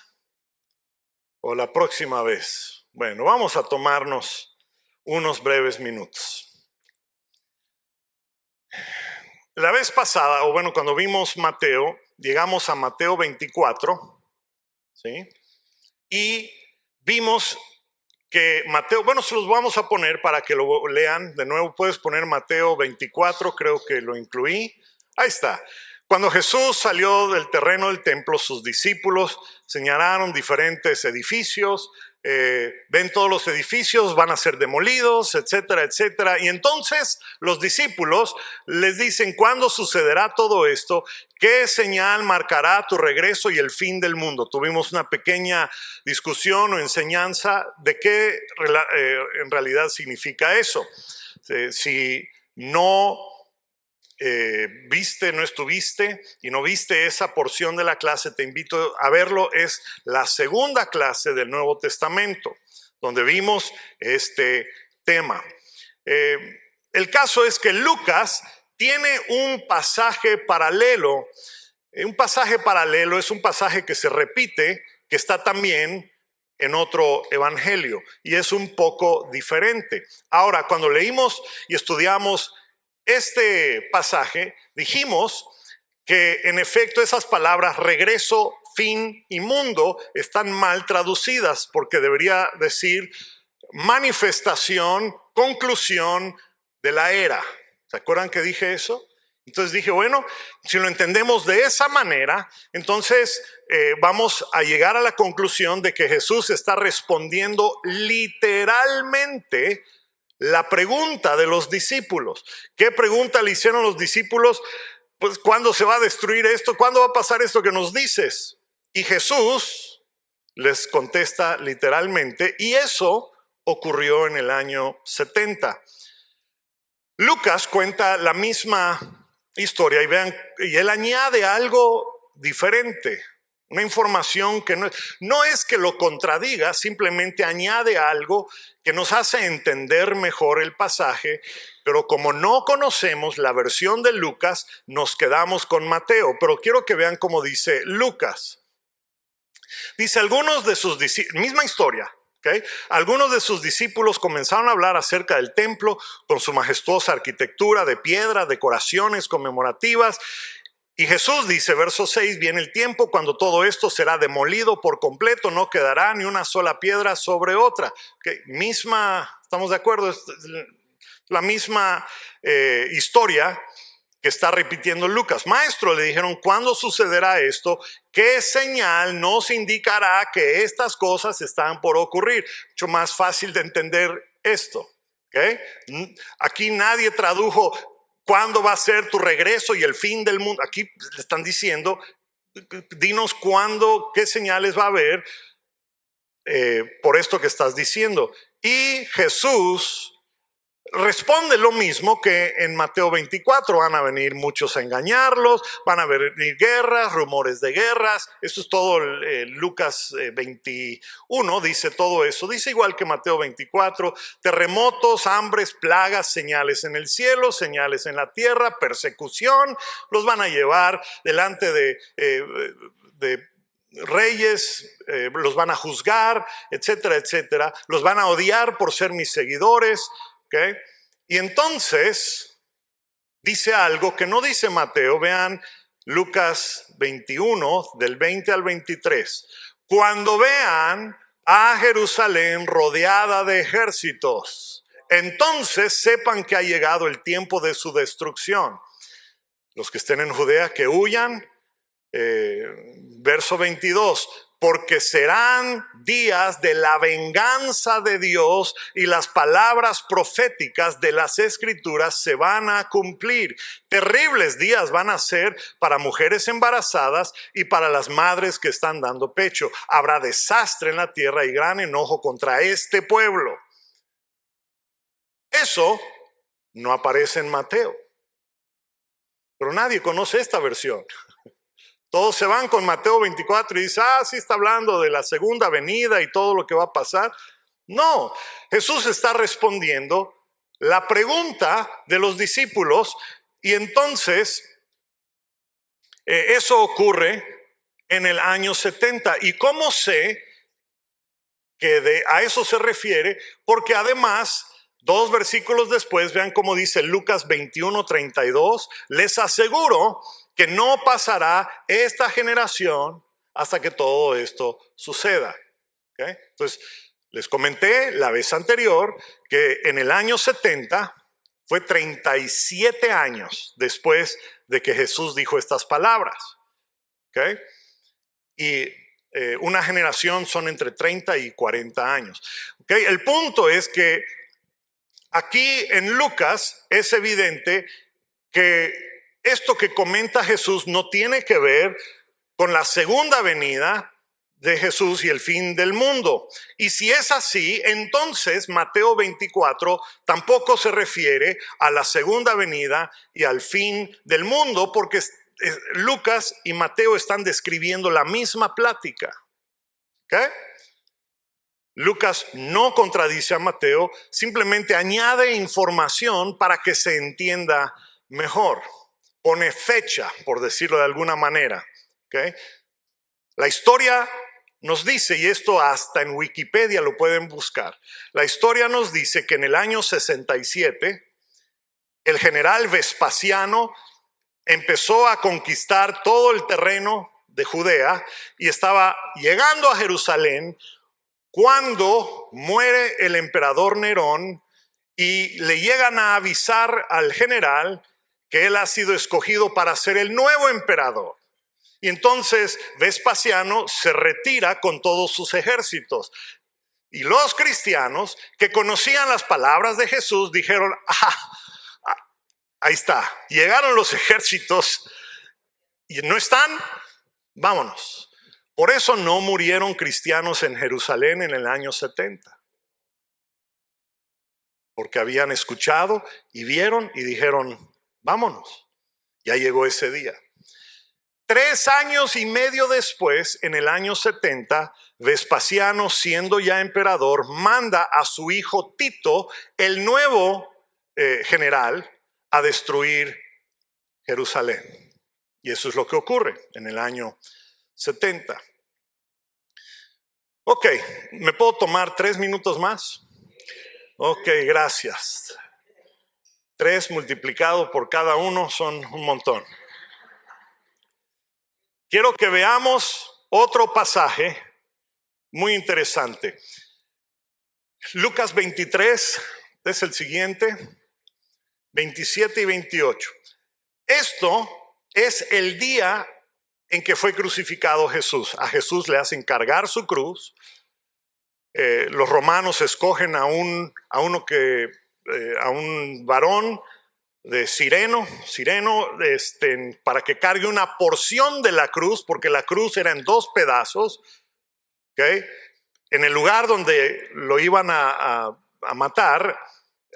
o la próxima vez. Bueno, vamos a tomarnos unos breves minutos. La vez pasada, o bueno, cuando vimos Mateo, llegamos a Mateo 24, ¿sí? Y vimos que Mateo, bueno, se los vamos a poner para que lo lean. De nuevo puedes poner Mateo 24, creo que lo incluí. Ahí está. Cuando Jesús salió del terreno del templo, sus discípulos señalaron diferentes edificios. Ven todos los edificios, van a ser demolidos, etcétera, etcétera. Y entonces los discípulos les dicen, ¿cuándo sucederá todo esto? ¿Qué señal marcará tu regreso y el fin del mundo? Tuvimos una pequeña discusión o enseñanza de qué en realidad significa eso. Si no viste, no estuviste y no viste esa porción de la clase, te invito a verlo. Es la segunda clase del Nuevo Testamento, donde vimos este tema. El caso es que Lucas tiene un pasaje paralelo. Un pasaje paralelo es un pasaje que se repite, que está también en otro evangelio y es un poco diferente. Ahora, cuando leímos y estudiamos este pasaje, dijimos que en efecto esas palabras regreso, fin y mundo están mal traducidas, porque debería decir manifestación, conclusión de la era. ¿Se acuerdan que dije eso? Entonces dije, bueno, si lo entendemos de esa manera, entonces vamos a llegar a la conclusión de que Jesús está respondiendo literalmente la pregunta de los discípulos. ¿Qué pregunta le hicieron los discípulos? Pues, ¿cuándo se va a destruir esto? ¿Cuándo va a pasar esto que nos dices? Y Jesús les contesta literalmente, y eso ocurrió en el año 70. Lucas cuenta la misma historia y vean, y él añade algo diferente. Una información que no es que lo contradiga, simplemente añade algo que nos hace entender mejor el pasaje, pero como no conocemos la versión de Lucas, nos quedamos con Mateo. Pero quiero que vean cómo dice Lucas. Dice, algunos de sus discípulos, misma historia, ¿okay? Algunos de sus discípulos comenzaron a hablar acerca del templo con su majestuosa arquitectura de piedra, decoraciones conmemorativas. Y Jesús dice, verso 6, viene el tiempo cuando todo esto será demolido por completo, no quedará ni una sola piedra sobre otra. Okay, ¿estamos de acuerdo? Es la misma historia que está repitiendo Lucas. Maestro, le dijeron, ¿cuándo sucederá esto? ¿Qué señal nos indicará que estas cosas están por ocurrir? Mucho más fácil de entender esto. ¿Okay? Aquí nadie tradujo ¿cuándo va a ser tu regreso y el fin del mundo? Aquí le están diciendo, dinos cuándo, qué señales va a haber por esto que estás diciendo. Y Jesús responde lo mismo que en Mateo 24. Van a venir muchos a engañarlos, van a venir guerras, rumores de guerras. Eso es todo. Lucas 21 dice todo eso. Dice igual que Mateo 24, terremotos, hambres, plagas, señales en el cielo, señales en la tierra, persecución. Los van a llevar delante de reyes, los van a juzgar, etcétera, etcétera. Los van a odiar por ser mis seguidores. ¿Okay? Y entonces dice algo que no dice Mateo. Vean Lucas 21, del 20 al 23. Cuando vean a Jerusalén rodeada de ejércitos, entonces sepan que ha llegado el tiempo de su destrucción. Los que estén en Judea, que huyan. Verso 22, porque serán días de la venganza de Dios y las palabras proféticas de las escrituras se van a cumplir. Terribles días van a ser para mujeres embarazadas y para las madres que están dando pecho. Habrá desastre en la tierra y gran enojo contra este pueblo. Eso no aparece en Mateo, pero nadie conoce esta versión. Todos se van con Mateo 24 y dicen, sí está hablando de la segunda venida y todo lo que va a pasar. No, Jesús está respondiendo la pregunta de los discípulos y entonces eso ocurre en el año 70. ¿Y cómo sé que a eso se refiere? Porque además, 2 versículos después, vean cómo dice Lucas 21:32, les aseguro que no pasará esta generación hasta que todo esto suceda. ¿Okay? Entonces, les comenté la vez anterior que en el año 70 fue 37 años después de que Jesús dijo estas palabras. ¿Okay? Y una generación son entre 30 y 40 años. ¿Okay? El punto es que aquí en Lucas es evidente que esto que comenta Jesús no tiene que ver con la segunda venida de Jesús y el fin del mundo. Y si es así, entonces Mateo 24 tampoco se refiere a la segunda venida y al fin del mundo, porque Lucas y Mateo están describiendo la misma plática. ¿Okay? Lucas no contradice a Mateo, simplemente añade información para que se entienda mejor. Pone fecha, por decirlo de alguna manera. ¿Okay? La historia nos dice, y esto hasta en Wikipedia lo pueden buscar, la historia nos dice que en el año 67, el general Vespasiano empezó a conquistar todo el terreno de Judea y estaba llegando a Jerusalén cuando muere el emperador Nerón y le llegan a avisar al general que él ha sido escogido para ser el nuevo emperador. Y entonces Vespasiano se retira con todos sus ejércitos. Y los cristianos que conocían las palabras de Jesús dijeron, ahí está, llegaron los ejércitos y no están, vámonos. Por eso no murieron cristianos en Jerusalén en el año 70. Porque habían escuchado y vieron y dijeron, vámonos. Ya llegó ese día. 3 años y medio después, en el año 70, Vespasiano, siendo ya emperador, manda a su hijo Tito, el nuevo general, a destruir Jerusalén. Y eso es lo que ocurre en el año 70. Ok, ¿me puedo tomar 3 minutos más? Ok, gracias. 3 multiplicado por cada uno son un montón. Quiero que veamos otro pasaje muy interesante. Lucas 23 es el siguiente, 27 y 28. Esto es el día en que fue crucificado Jesús. A Jesús le hacen cargar su cruz. Los romanos escogen a un varón de Cireno, para que cargue una porción de la cruz, porque la cruz era en 2 pedazos. ¿Okay? En el lugar donde lo iban a matar,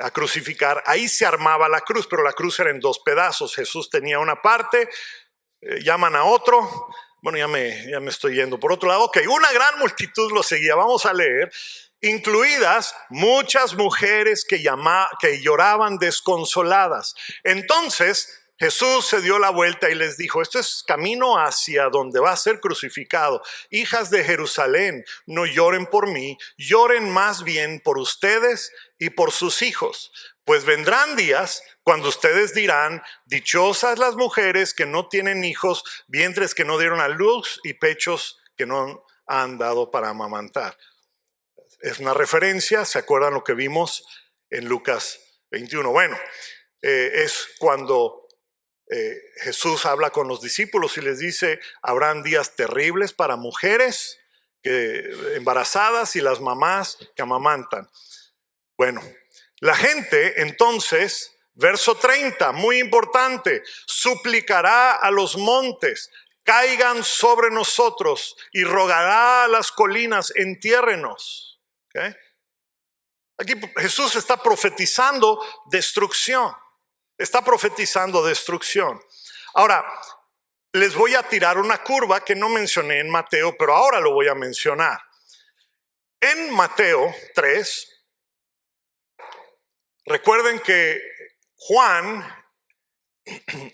a crucificar, ahí se armaba la cruz, pero la cruz era en 2 pedazos. Jesús tenía una parte, llaman a otro. Bueno, ya me estoy yendo por otro lado. Ok, una gran multitud lo seguía. Vamos a leer. Incluidas muchas mujeres que lloraban desconsoladas. Entonces Jesús se dio la vuelta y les dijo, este es camino hacia donde va a ser crucificado. Hijas de Jerusalén, no lloren por mí, lloren más bien por ustedes y por sus hijos. Pues vendrán días cuando ustedes dirán, dichosas las mujeres que no tienen hijos, vientres que no dieron a luz y pechos que no han dado para amamantar. Es una referencia, ¿se acuerdan lo que vimos en Lucas 21? Bueno, es cuando Jesús habla con los discípulos y les dice, habrán días terribles para mujeres embarazadas y las mamás que amamantan. Bueno, la gente entonces, verso 30, muy importante, suplicará a los montes, caigan sobre nosotros, y rogará a las colinas, entiérrenos. ¿Okay? Aquí Jesús está profetizando destrucción. Está profetizando destrucción. Ahora, les voy a tirar una curva que no mencioné en Mateo, pero ahora lo voy a mencionar. En Mateo 3, recuerden que Juan,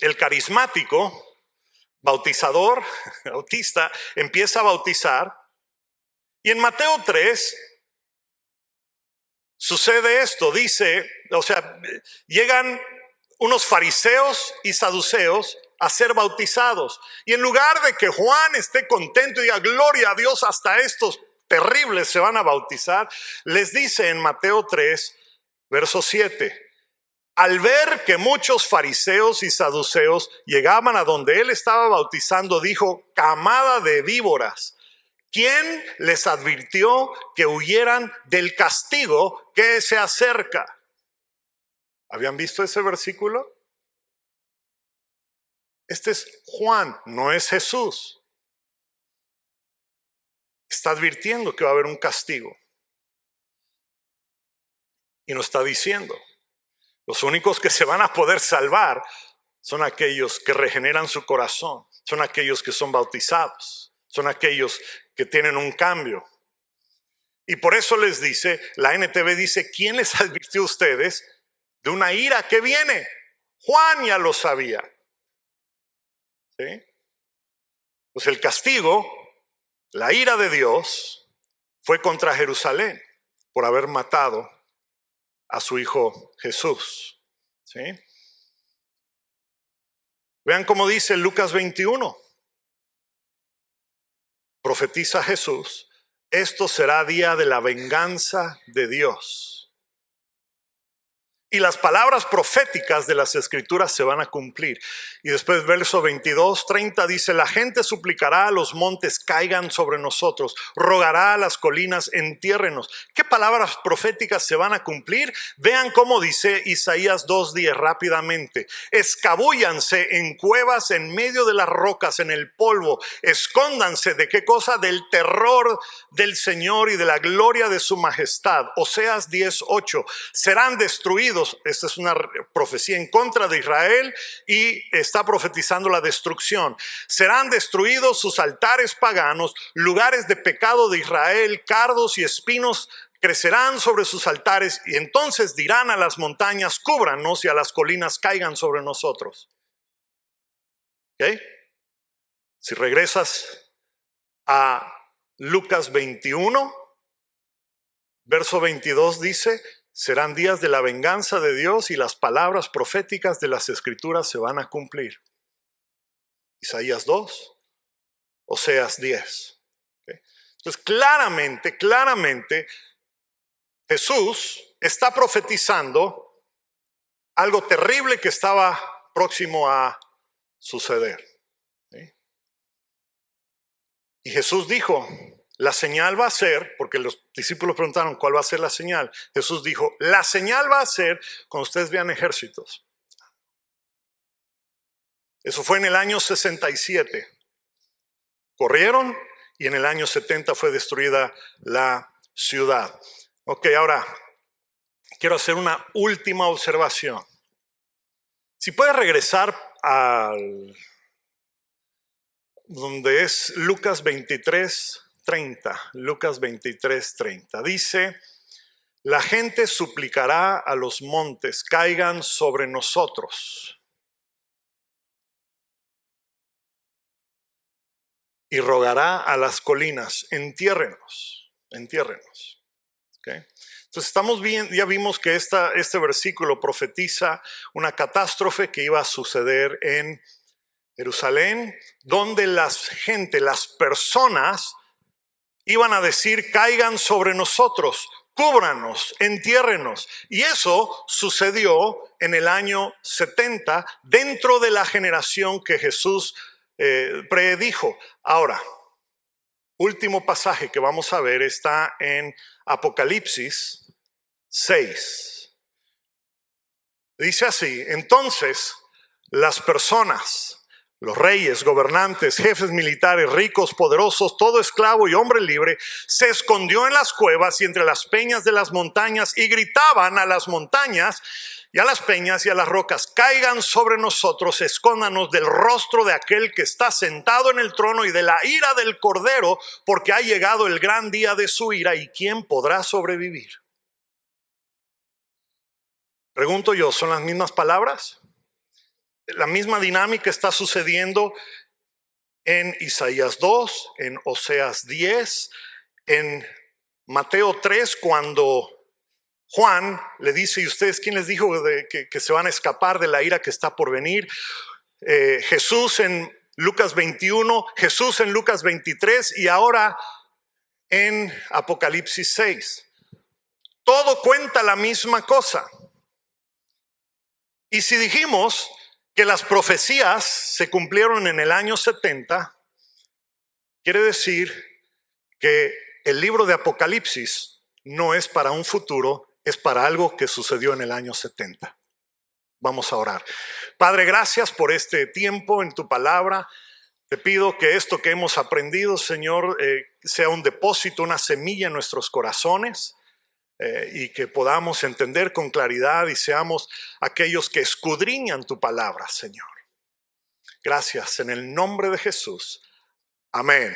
el carismático, bautizador, bautista, empieza a bautizar. Y en Mateo 3 sucede esto, dice, o sea, llegan unos fariseos y saduceos a ser bautizados. Y en lugar de que Juan esté contento y diga, gloria a Dios, hasta estos terribles se van a bautizar, les dice en Mateo 3, verso 7, al ver que muchos fariseos y saduceos llegaban a donde él estaba bautizando, dijo, camada de víboras, ¿quién les advirtió que huyeran del castigo que se acerca? ¿Habían visto ese versículo? Este es Juan, no es Jesús. Está advirtiendo que va a haber un castigo. Y nos está diciendo, los únicos que se van a poder salvar son aquellos que regeneran su corazón, son aquellos que son bautizados, son aquellos que tienen un cambio. Y por eso les dice, la NTV dice, ¿quién les advirtió a ustedes de una ira que viene? Juan ya lo sabía. ¿Sí? Pues el castigo, la ira de Dios, fue contra Jerusalén por haber matado a su hijo Jesús. ¿Sí? Vean cómo dice Lucas 21. Profetiza Jesús, esto será día de la venganza de Dios. Y las palabras proféticas de las escrituras se van a cumplir. Y después verso 22, 30 dice, la gente suplicará a los montes, caigan sobre nosotros, rogará a las colinas, entiérrenos. ¿Qué palabras proféticas se van a cumplir? Vean cómo dice Isaías 2:10 rápidamente. Escabúllanse en cuevas en medio de las rocas, en el polvo. Escóndanse de qué cosa? Del terror del Señor y de la gloria de su majestad. Oseas 10:8. Serán destruidos. Esta es una profecía en contra de Israel y está profetizando la destrucción. Serán destruidos sus altares paganos, lugares de pecado de Israel, cardos y espinos crecerán sobre sus altares, y entonces dirán a las montañas, cúbranos, y a las colinas, caigan sobre nosotros. ¿Okay? Si regresas a Lucas 21, verso 22 dice, serán días de la venganza de Dios y las palabras proféticas de las escrituras se van a cumplir. Isaías 2, Oseas 10. ¿Okay? Entonces claramente Jesús está profetizando algo terrible que estaba próximo a suceder. ¿Sí? Y Jesús dijo, la señal va a ser, porque los discípulos preguntaron cuál va a ser la señal. Jesús dijo, la señal va a ser cuando ustedes vean ejércitos. Eso fue en el año 67. Corrieron y en el año 70 fue destruida la ciudad. Ok, ahora quiero hacer una última observación. Si puedes regresar al donde es Lucas 23:30. Lucas 23:30. Dice, la gente suplicará a los montes, caigan sobre nosotros. Y rogará a las colinas, entiérrenos. ¿Okay? Entonces ya vimos que este versículo profetiza una catástrofe que iba a suceder en Jerusalén, donde las personas iban a decir: caigan sobre nosotros, cúbranos, entiérrenos. Y eso sucedió en el año 70, dentro de la generación que Jesús predijo. Ahora, último pasaje que vamos a ver está en Apocalipsis 6. Dice así: entonces las personas, los reyes, gobernantes, jefes militares, ricos, poderosos, todo esclavo y hombre libre, se escondió en las cuevas y entre las peñas de las montañas y gritaban a las montañas y a las peñas y a las rocas: caigan sobre nosotros, escóndanos del rostro de aquel que está sentado en el trono y de la ira del Cordero, porque ha llegado el gran día de su ira, y ¿quién podrá sobrevivir? Pregunto yo, ¿son las mismas palabras? La misma dinámica está sucediendo en Isaías 2, en Oseas 10, en Mateo 3, cuando Juan le dice: ¿y ustedes quién les dijo que se van a escapar de la ira que está por venir? Jesús en Lucas 21, Jesús en Lucas 23 y ahora en Apocalipsis 6. Todo cuenta la misma cosa. Y si dijimos que las profecías se cumplieron en el año 70, quiere decir que el libro de Apocalipsis no es para un futuro, es para algo que sucedió en el año 70. Vamos a orar. Padre, gracias por este tiempo en tu palabra. Te pido que esto que hemos aprendido, Señor, sea un depósito, una semilla en nuestros corazones. Y que podamos entender con claridad y seamos aquellos que escudriñan tu palabra, Señor. Gracias en el nombre de Jesús. Amén.